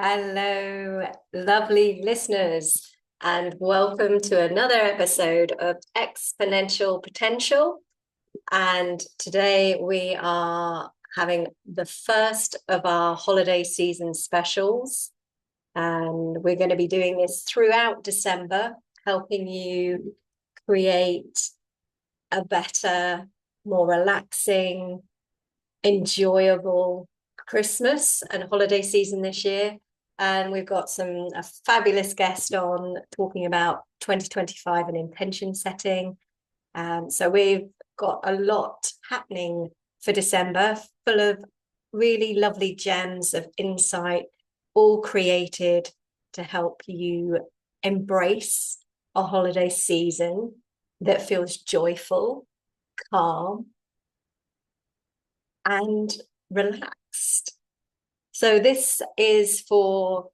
Hello, lovely listeners, and welcome to another episode of Exponential Potential. And today we are having the first of our holiday season specials. And we're going to be doing this throughout December, helping you create a better, more relaxing, enjoyable Christmas and holiday season this year. And we've got a fabulous guest on talking about 2025 and intention setting. So we've got a lot happening for December, full of really lovely gems of insight, all created to help you embrace a holiday season that feels joyful, calm, and relaxed. So this is for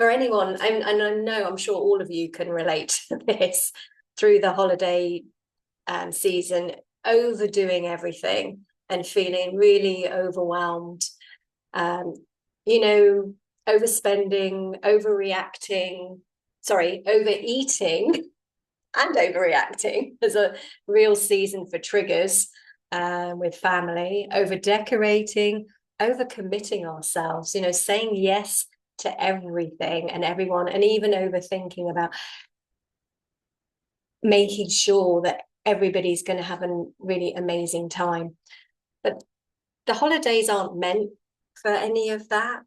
anyone, and I know I'm sure all of you can relate to this through the holiday season, overdoing everything and feeling really overwhelmed, overspending, overeating and overreacting. There's a real season for triggers with family, over decorating, over committing ourselves, saying yes to everything and everyone, and even overthinking about making sure that everybody's going to have a really amazing time. But the holidays aren't meant for any of that.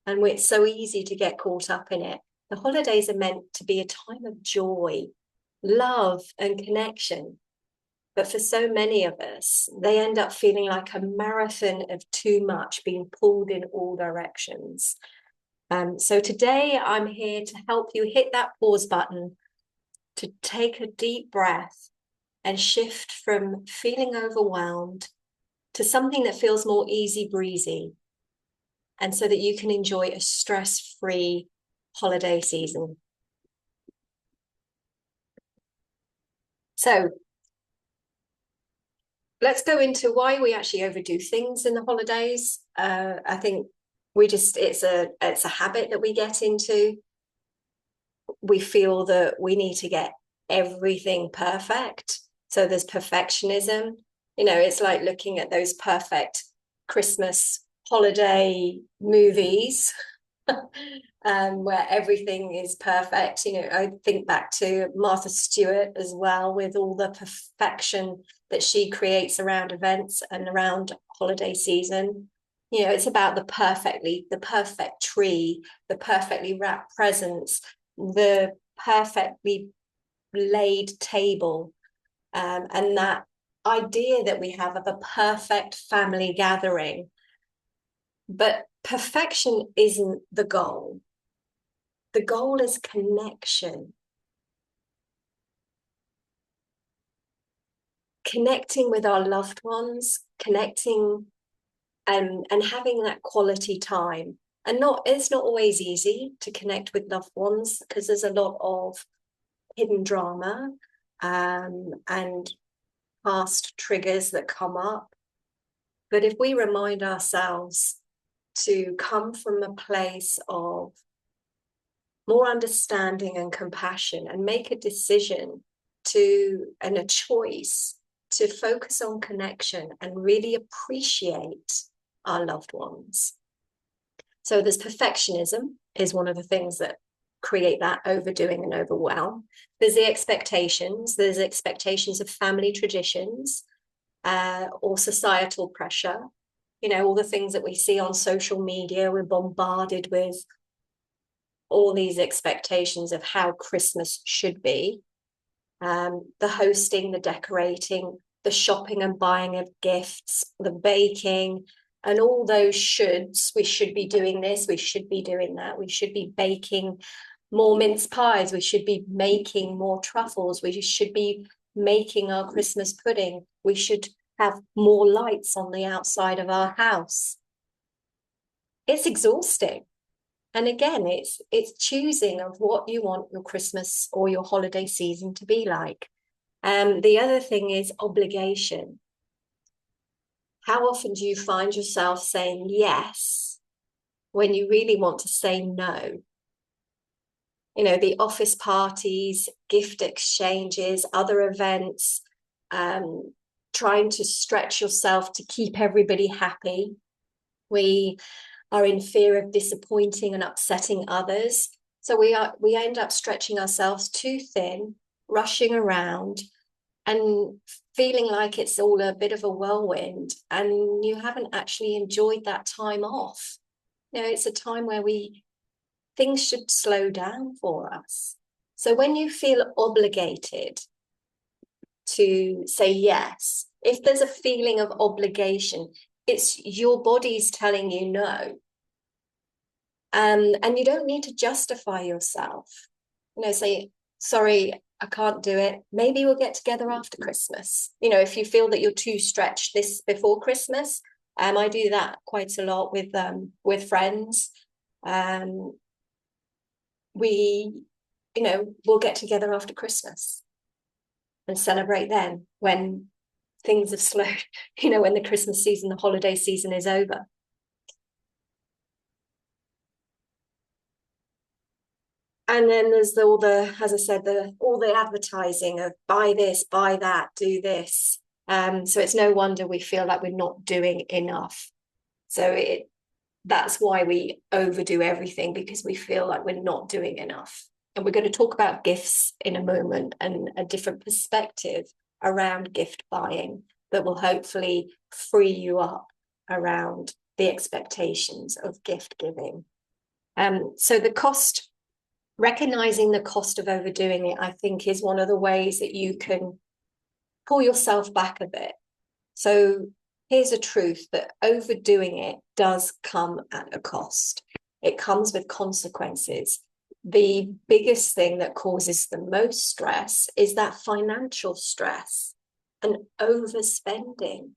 And it's so easy to get caught up in it. The holidays are meant to be a time of joy, love, and connection. But for so many of us, they end up feeling like a marathon of too much, being pulled in all directions. So today I'm here to help you hit that pause button, to take a deep breath and shift from feeling overwhelmed to something that feels more easy breezy, and so that you can enjoy a stress-free holiday season. So let's go into why we actually overdo things in the holidays. I think it's a habit that we get into. We feel that we need to get everything perfect. So there's perfectionism. It's like looking at those perfect Christmas holiday movies where everything is perfect. I think back to Martha Stewart as well, with all the perfection that she creates around events and around holiday season. It's about the perfect tree, the perfectly wrapped presents, the perfectly laid table, and that idea that we have of a perfect family gathering. But perfection isn't the goal. The goal is connection. Connecting with our loved ones, connecting and having that quality time. And it's not always easy to connect with loved ones because there's a lot of hidden drama and past triggers that come up. But if we remind ourselves to come from a place of more understanding and compassion, and make a decision and a choice to focus on connection and really appreciate our loved ones. So there's perfectionism is one of the things that create that overdoing and overwhelm. There's there's expectations of family traditions or societal pressure. All the things that we see on social media, we're bombarded with all these expectations of how Christmas should be. The hosting, the decorating, the shopping and buying of gifts, the baking, and all those shoulds. We should be doing this, we should be doing that, we should be baking more mince pies, we should be making more truffles, we should be making our Christmas pudding, we should have more lights on the outside of our house. It's exhausting. And again, it's choosing of what you want your Christmas or your holiday season to be like. The other thing is obligation. How often do you find yourself saying yes when you really want to say no. You know, the office parties, gift exchanges, other events, trying to stretch yourself to keep everybody happy. We are in fear of disappointing and upsetting others. So we end up stretching ourselves too thin, rushing around and feeling like it's all a bit of a whirlwind, and you haven't actually enjoyed that time off. You know, it's a time where things should slow down for us. So when you feel obligated to say yes, if there's a feeling of obligation, it's your body's telling you no. And you don't need to justify yourself. You know, say, sorry, I can't do it. Maybe we'll get together after Christmas. You know, if you feel that you're too stretched this before Christmas, I do that quite a lot with friends. We, you know, we'll get together after Christmas and celebrate then when things have slowed, you know, when the Christmas season, the holiday season is over. And then there's all the, as I said, all the advertising of buy this, buy that, do this. So it's no wonder we feel like we're not doing enough. So that's why we overdo everything, because we feel like we're not doing enough. And we're going to talk about gifts in a moment and a different perspective around gift buying that will hopefully free you up around the expectations of gift giving. So the cost, recognizing the cost of overdoing it, I think, is one of the ways that you can pull yourself back a bit. So here's a truth, that overdoing it does come at a cost. It comes with consequences. The biggest thing that causes the most stress is that financial stress and overspending.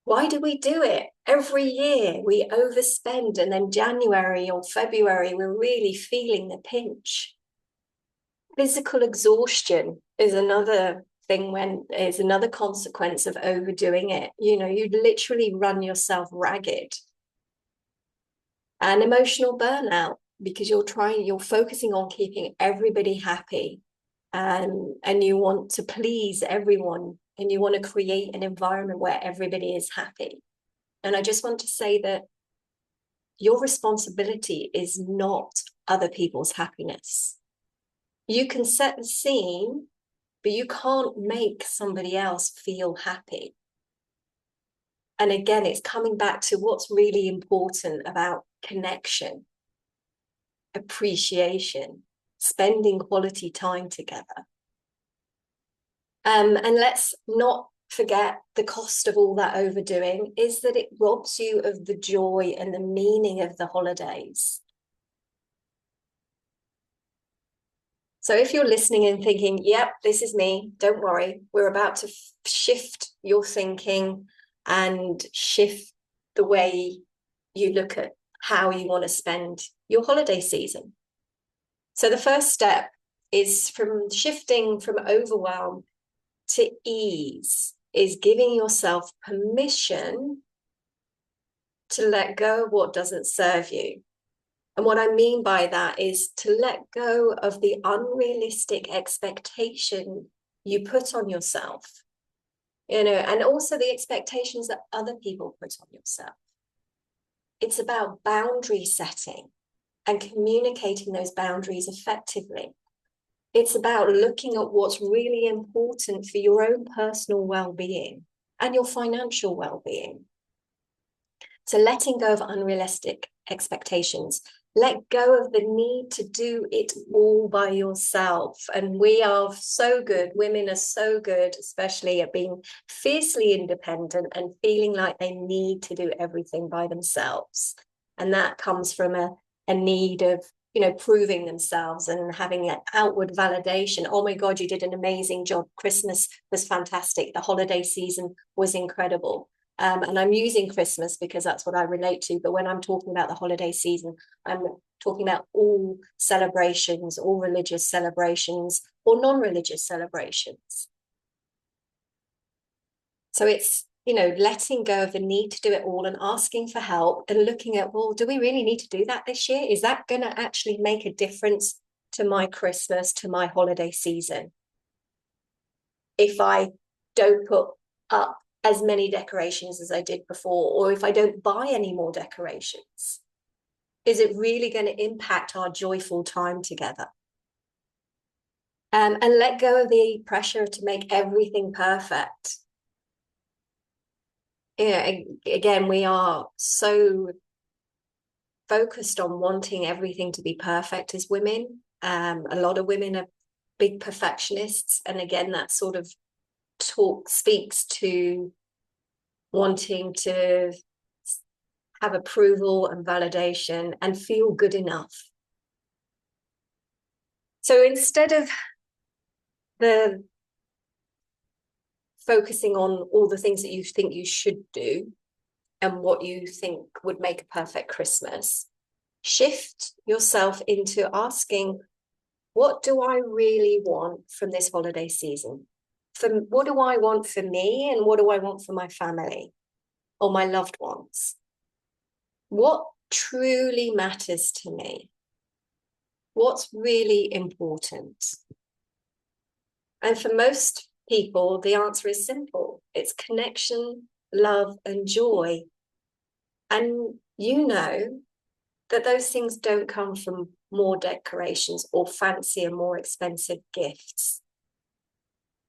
Why do we do it? Every year we overspend, and then January or February, we're really feeling the pinch. Physical exhaustion is another thing, is another consequence of overdoing it. You know, you literally run yourself ragged. And emotional burnout, because you're focusing on keeping everybody happy, and you want to please everyone, and you want to create an environment where everybody is happy. And I just want to say that your responsibility is not other people's happiness. You can set the scene, but you can't make somebody else feel happy. And again, it's coming back to what's really important about connection, appreciation, spending quality time together. And let's not forget the cost of all that overdoing is that it robs you of the joy and the meaning of the holidays. So if you're listening and thinking, yep, this is me, don't worry, we're about to shift your thinking and shift the way you look at how you want to spend your holiday season. So the first step is from shifting from overwhelm to ease, is giving yourself permission to let go of what doesn't serve you. And what I mean by that is to let go of the unrealistic expectation you put on yourself, you know, and also the expectations that other people put on yourself. It's about boundary setting and communicating those boundaries effectively. It's about looking at what's really important for your own personal well-being and your financial well-being. So letting go of unrealistic expectations. Let go of the need to do it all by yourself. And we are so good, women are so good, especially at being fiercely independent and feeling like they need to do everything by themselves. And that comes from a need of, you know, proving themselves and having an outward validation. Oh my God, you did an amazing job. Christmas was fantastic. The holiday season was incredible. And I'm using Christmas because that's what I relate to. But when I'm talking about the holiday season, I'm talking about all celebrations, all religious celebrations or non-religious celebrations. So it's letting go of the need to do it all and asking for help and looking at, well, do we really need to do that this year? Is that going to actually make a difference to my Christmas, to my holiday season? If I don't put up as many decorations as I did before, or if I don't buy any more decorations, is it really going to impact our joyful time together? And let go of the pressure to make everything perfect. Again, we are so focused on wanting everything to be perfect as women. A lot of women are big perfectionists, and again, that sort of speaks to wanting to have approval and validation and feel good enough. So instead of the focusing on all the things that you think you should do and what you think would make a perfect Christmas, shift yourself into asking, what do I really want from this holiday season? What do I want for me, and what do I want for my family or my loved ones? What truly matters to me? What's really important? And for most people, the answer is simple. It's connection, love, and joy. And you know that those things don't come from more decorations or fancier, more expensive gifts.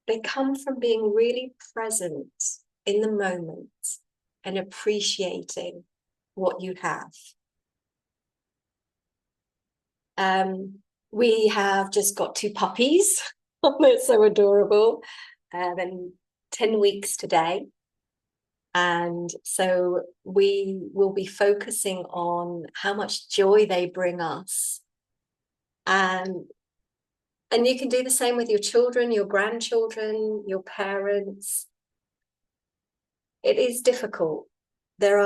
They come from being really present in the moment and appreciating what you have. We have just got 2 puppies. They're so adorable. Then 10 weeks today. And so we will be focusing on how much joy they bring us. And you can do the same with your children, your grandchildren, your parents. It is difficult. There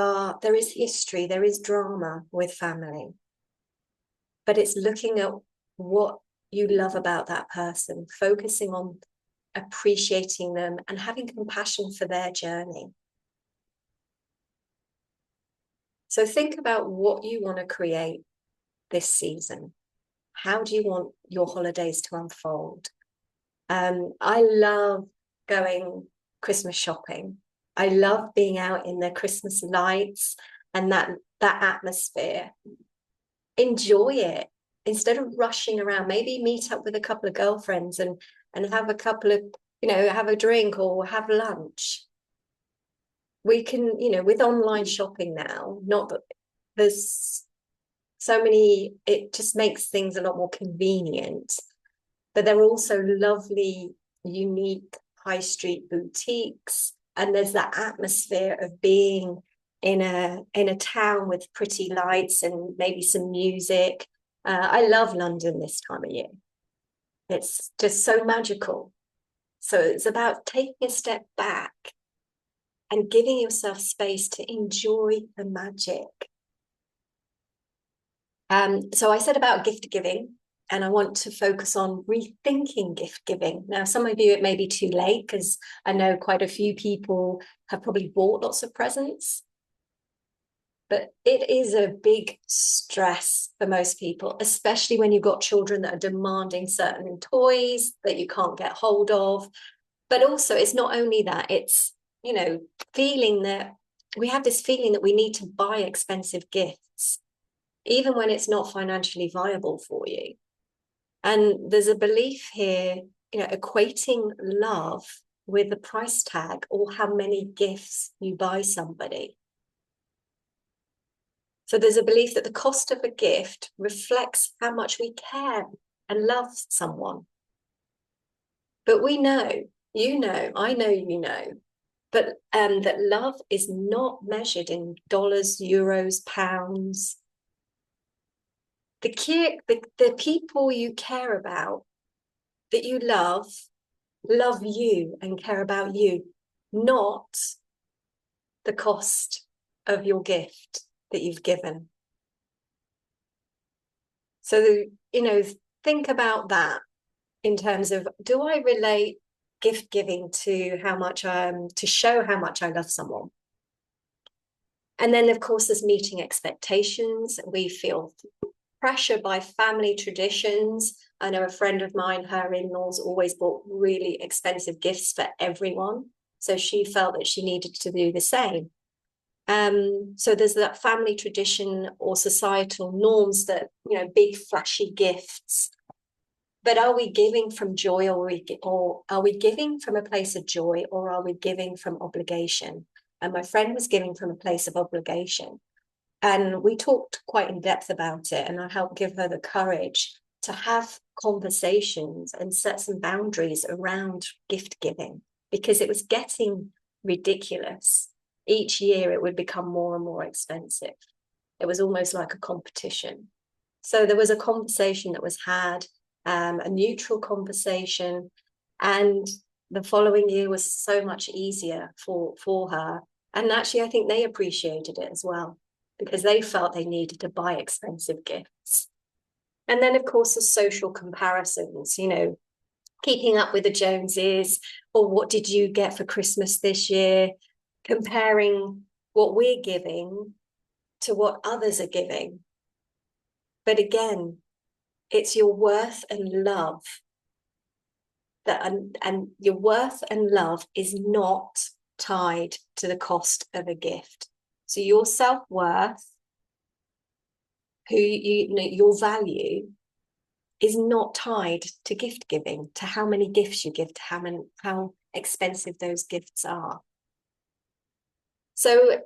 is history, there is drama with family. But it's looking at what you love about that person, focusing on appreciating them and having compassion for their journey. So think about what you want to create this season. How do you want your holidays to unfold? I love going Christmas shopping. I love being out in the Christmas lights and that atmosphere. Enjoy it instead of rushing around. Maybe meet up with a couple of girlfriends and have a couple of, have a drink or have lunch. We can, with online shopping now, not that there's so many, it just makes things a lot more convenient. But there are also lovely, unique high street boutiques. And there's that atmosphere of being in a town with pretty lights and maybe some music. I love London this time of year. It's just so magical. So it's about taking a step back and giving yourself space to enjoy the magic. So I said about gift giving, and I want to focus on rethinking gift giving. Now, some of you, it may be too late, because I know quite a few people have probably bought lots of presents. But it is a big stress for most people, especially when you've got children that are demanding certain toys that you can't get hold of. But also, it's not only that, it's, feeling that we have this feeling that we need to buy expensive gifts, even when it's not financially viable for you. And there's a belief here, equating love with the price tag or how many gifts you buy somebody. So there's a belief that the cost of a gift reflects how much we care and love someone. But we know, I know, but that love is not measured in dollars, euros, pounds. The people you care about, that you love you and care about you, not the cost of your gift that you've given. So, think about that in terms of, do I relate gift giving to to show how much I love someone. And then, of course, there's meeting expectations. We feel pressure by family traditions. I know a friend of mine, her in-laws always bought really expensive gifts for everyone. So she felt that she needed to do the same. So there's that family tradition or societal norms that, big flashy gifts. But are we giving from joy, or are we giving from a place of joy, or are we giving from obligation? And my friend was giving from a place of obligation. And we talked quite in depth about it, and I helped give her the courage to have conversations and set some boundaries around gift giving, because it was getting ridiculous. Each year it would become more and more expensive. It was almost like a competition. So there was a conversation that was had, a neutral conversation, and the following year was so much easier for her. And actually, I think they appreciated it as well, because they felt they needed to buy expensive gifts. And then, of course, the social comparisons, keeping up with the Joneses, or what did you get for Christmas this year? Comparing what we're giving to what others are giving. But again, it's your worth and love and your worth and love is not tied to the cost of a gift. So your self-worth, your value, is not tied to gift giving, to how many gifts you give, to how expensive those gifts are. So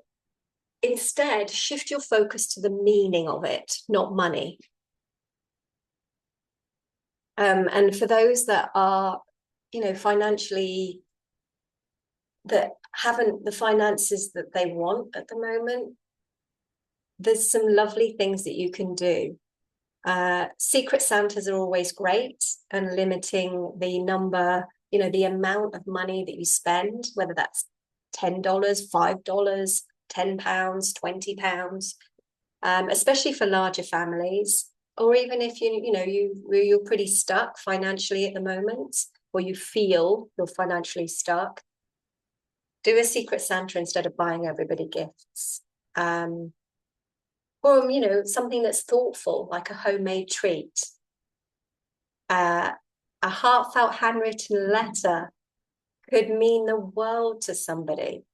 instead, shift your focus to the meaning of it, not money. And for those that are, financially, that haven't the finances that they want at the moment, there's some lovely things that you can do. Secret Santas are always great, and limiting the number, the amount of money that you spend, whether that's $10, $5, £10, £20, especially for larger families, or even if you're pretty stuck financially at the moment, or you feel you're financially stuck, do a Secret Santa instead of buying everybody gifts. Or something that's thoughtful, like a homemade treat, a heartfelt handwritten letter could mean the world to somebody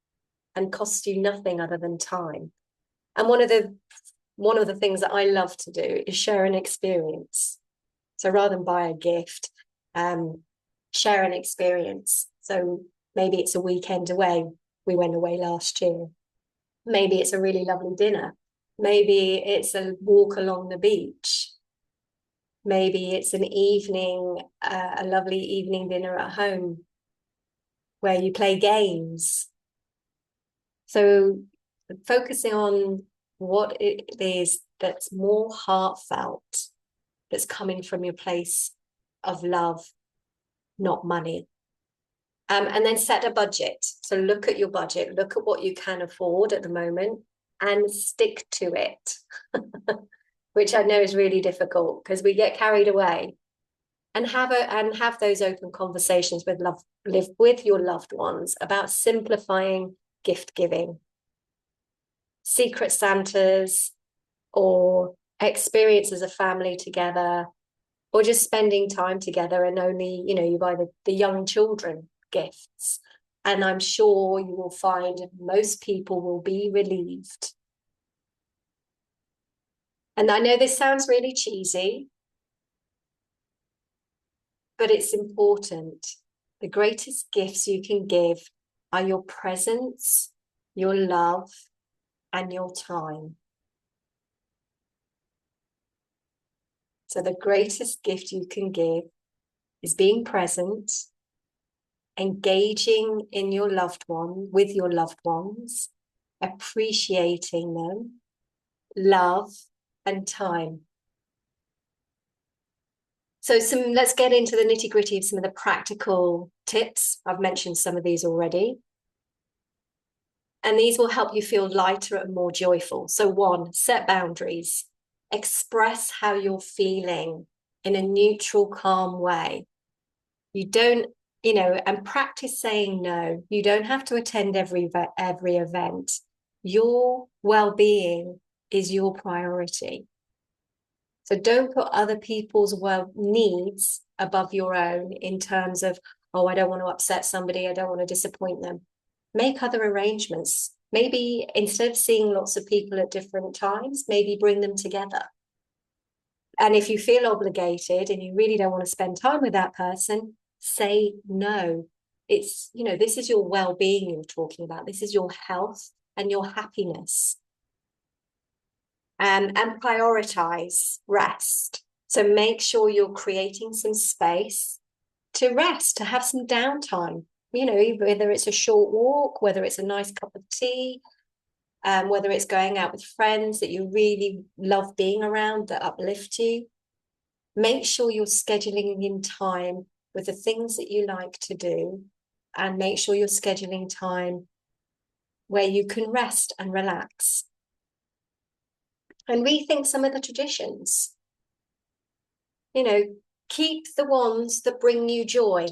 and cost you nothing other than time. And one of the things that I love to do is share an experience. So rather than buy a gift, share an experience. So maybe it's a weekend away. We went away last year. Maybe it's a really lovely dinner. Maybe it's a walk along the beach. Maybe it's an evening, a lovely evening dinner at home where you play games. So focusing on what it is that's more heartfelt, that's coming from your place of love, not money. And then set a budget. So look at your budget, look at what you can afford at the moment, and stick to it, which I know is really difficult because we get carried away. And have those open conversations live with your loved ones about simplifying gift giving. Secret Santas, or experience as a family together, or just spending time together, and only, you buy the young children gifts. And I'm sure you will find most people will be relieved. And I know this sounds really cheesy, but it's important. The greatest gifts you can give are your presence, your love, and your time. So the greatest gift you can give is being present, engaging in with your loved ones, appreciating them, love, and time. So let's get into the nitty-gritty of some of the practical tips. I've mentioned some of these already. And these will help you feel lighter and more joyful. So 1, set boundaries. Express how you're feeling in a neutral, calm way. You don't and practice saying no. You don't have to attend every event. Your well-being is your priority. So don't put other people's needs above your own in terms of, oh, I don't want to upset somebody, I don't want to disappoint them. Make other arrangements. Maybe instead of seeing lots of people at different times, maybe bring them together. And if you feel obligated and you really don't want to spend time with that person, say no. It's, this is your well-being you're talking about. This is your health and your happiness. And prioritize rest. So make sure you're creating some space to rest, to have some downtime, whether it's a short walk, whether it's a nice cup of tea, whether it's going out with friends that you really love being around, that uplift you. Make sure you're scheduling in time with the things that you like to do, and make sure you're scheduling time where you can rest and relax. And rethink some of the traditions. Keep the ones that bring you joy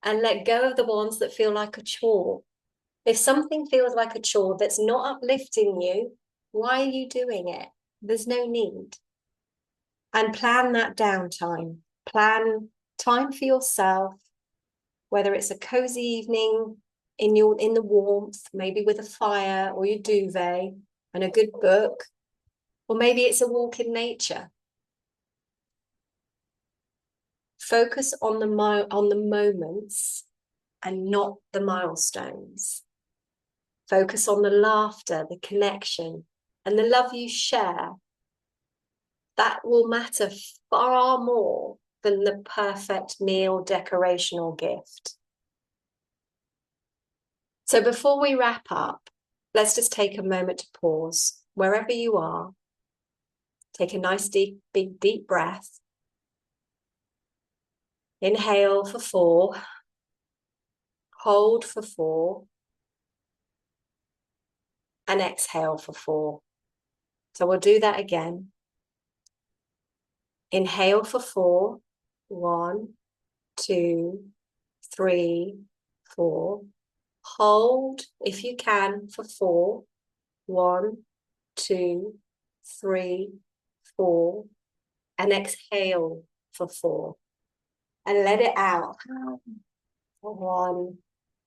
and let go of the ones that feel like a chore. If something feels like a chore that's not uplifting you, why are you doing it? There's no need. And plan that downtime. Plan time for yourself, whether it's a cozy evening in the warmth, maybe with a fire or your duvet and a good book, or maybe it's a walk in nature. Focus on the moments and not the milestones. Focus on the laughter, the connection, and the love you share. That will matter far more than the perfect meal, decoration, or gift. So before we wrap up, let's just take a moment to pause. Wherever you are, take a nice deep breath. Inhale for 4. Hold for 4. And exhale for 4. So we'll do that again. Inhale for 4. 1, 2, 3, 4. Hold, if you can, for 4. 1, 2, 3, 4. And exhale for 4. And let it out. 1,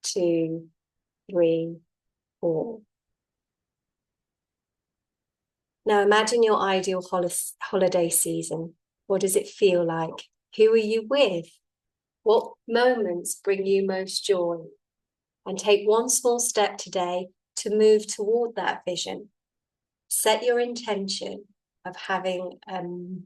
2, 3, 4. Now imagine your ideal holiday season. What does it feel like? Who are you with? What moments bring you most joy? And take one small step today to move toward that vision. Set your intention of having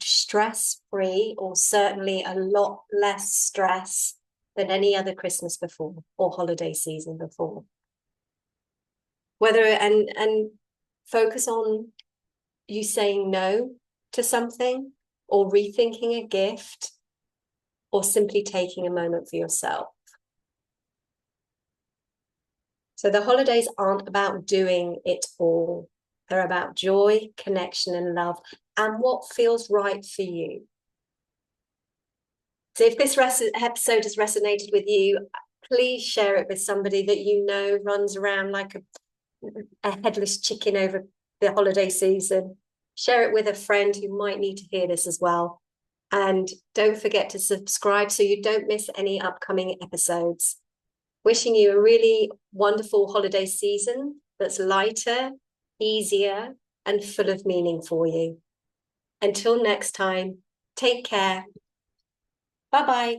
stress-free, or certainly a lot less stress than any other Christmas before or holiday season before. And focus on you saying no to something, or rethinking a gift, or simply taking a moment for yourself. So the holidays aren't about doing it all. They're about joy, connection, and love, and what feels right for you. So if this episode has resonated with you, please share it with somebody that you know runs around like a headless chicken over the holiday season. Share it with a friend who might need to hear this as well. And don't forget to subscribe so you don't miss any upcoming episodes. Wishing you a really wonderful holiday season that's lighter, easier, and full of meaning for you. Until next time, take care. Bye-bye.